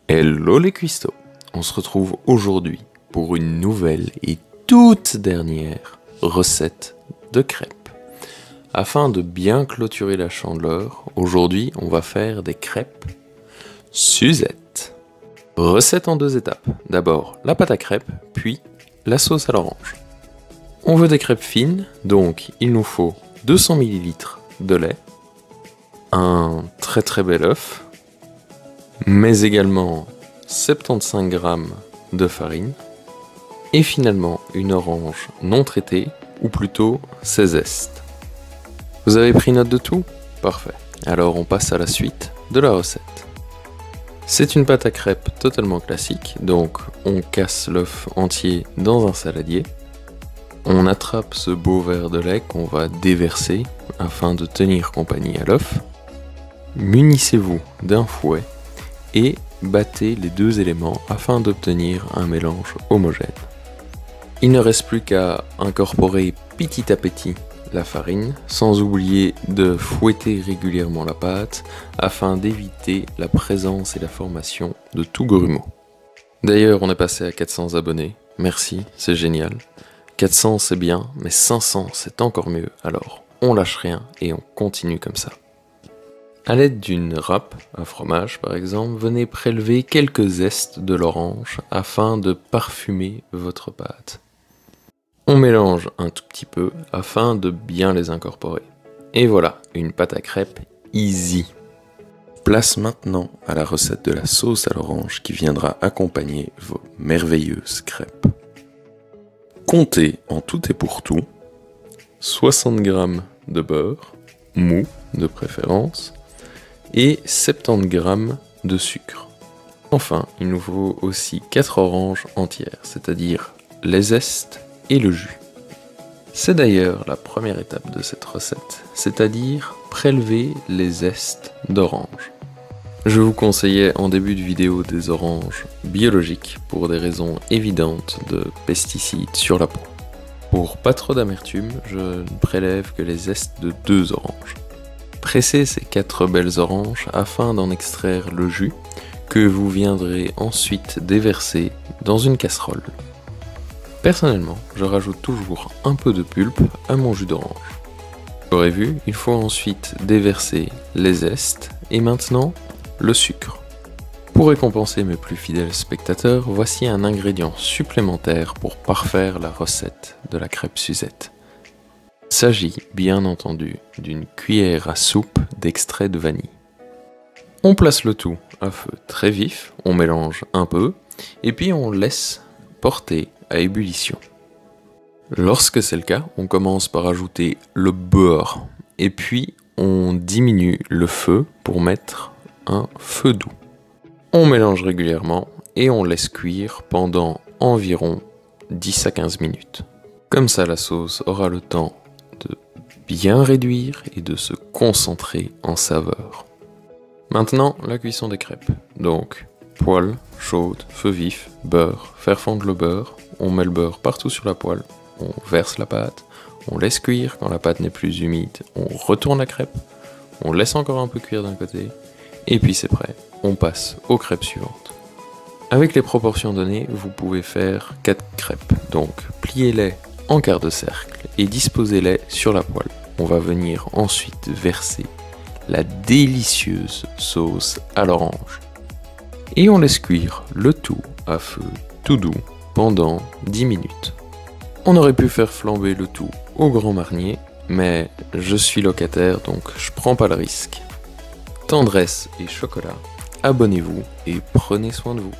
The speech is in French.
Hello les cuistots, on se retrouve aujourd'hui pour une nouvelle et toute dernière recette de crêpes. Afin de bien clôturer la chandeleur, aujourd'hui on va faire des crêpes Suzette. Recette en 2 étapes, d'abord la pâte à crêpes, puis la sauce à l'orange. On veut des crêpes fines, donc il nous faut 200 ml de lait, un très bel œuf, mais également 75 g de farine, et finalement une orange non traitée, ou plutôt ses zestes. Vous avez pris note de tout? Parfait. Alors on passe à la suite de la recette. C'est une pâte à crêpes totalement classique, donc on casse l'œuf entier dans un saladier. On attrape ce beau verre de lait qu'on va déverser afin de tenir compagnie à l'œuf. Munissez-vous d'un fouet et battez les 2 éléments afin d'obtenir un mélange homogène. Il ne reste plus qu'à incorporer petit à petit la farine, sans oublier de fouetter régulièrement la pâte afin d'éviter la présence et la formation de tout grumeau. D'ailleurs, on est passé à 400 abonnés, merci, c'est génial. 400 c'est bien, mais 500 c'est encore mieux, alors on lâche rien et on continue comme ça. A l'aide d'une râpe à fromage par exemple, venez prélever quelques zestes de l'orange afin de parfumer votre pâte. On mélange un tout petit peu afin de bien les incorporer. Et voilà, une pâte à crêpes easy. Place maintenant à la recette de la sauce à l'orange qui viendra accompagner vos merveilleuses crêpes. Comptez en tout et pour tout 60 g de beurre, mou de préférence, et 70 g de sucre. Enfin, il nous faut aussi 4 oranges entières, c'est-à-dire les zestes et le jus. C'est d'ailleurs la première étape de cette recette, c'est-à-dire prélever les zestes d'orange. Je vous conseillais en début de vidéo des oranges biologiques pour des raisons évidentes de pesticides sur la peau. Pour pas trop d'amertume, je ne prélève que les zestes de 2 oranges. Pressez ces 4 belles oranges afin d'en extraire le jus que vous viendrez ensuite déverser dans une casserole. Personnellement, je rajoute toujours un peu de pulpe à mon jus d'orange. Vous l'aurez vu, il faut ensuite déverser les zestes et maintenant le sucre. Pour récompenser mes plus fidèles spectateurs, voici un ingrédient supplémentaire pour parfaire la recette de la crêpe Suzette. Il s'agit bien entendu d'une cuillère à soupe d'extrait de vanille. On place le tout à feu très vif, on mélange un peu, et puis on laisse porter à ébullition. Lorsque c'est le cas, on commence par ajouter le beurre, et puis on diminue le feu pour mettre un feu doux. On mélange régulièrement et on laisse cuire pendant environ 10 à 15 minutes. Comme ça, la sauce aura le temps de bien réduire et de se concentrer en saveur. Maintenant, la cuisson des crêpes. Donc, poêle chaude, feu vif, beurre, faire fondre le beurre, on met le beurre partout sur la poêle, on verse la pâte, on laisse cuire, quand la pâte n'est plus humide, on retourne la crêpe, on laisse encore un peu cuire d'un côté, et puis c'est prêt, on passe aux crêpes suivantes. Avec les proportions données, vous pouvez faire 4 crêpes, donc pliez-les en quart de cercle et disposez-les sur la poêle. On va venir ensuite verser la délicieuse sauce à l'orange. Et on laisse cuire le tout à feu tout doux pendant 10 minutes. On aurait pu faire flamber le tout au grand marnier, mais je suis locataire donc je prends pas le risque. Tendresse et chocolat, abonnez-vous et prenez soin de vous.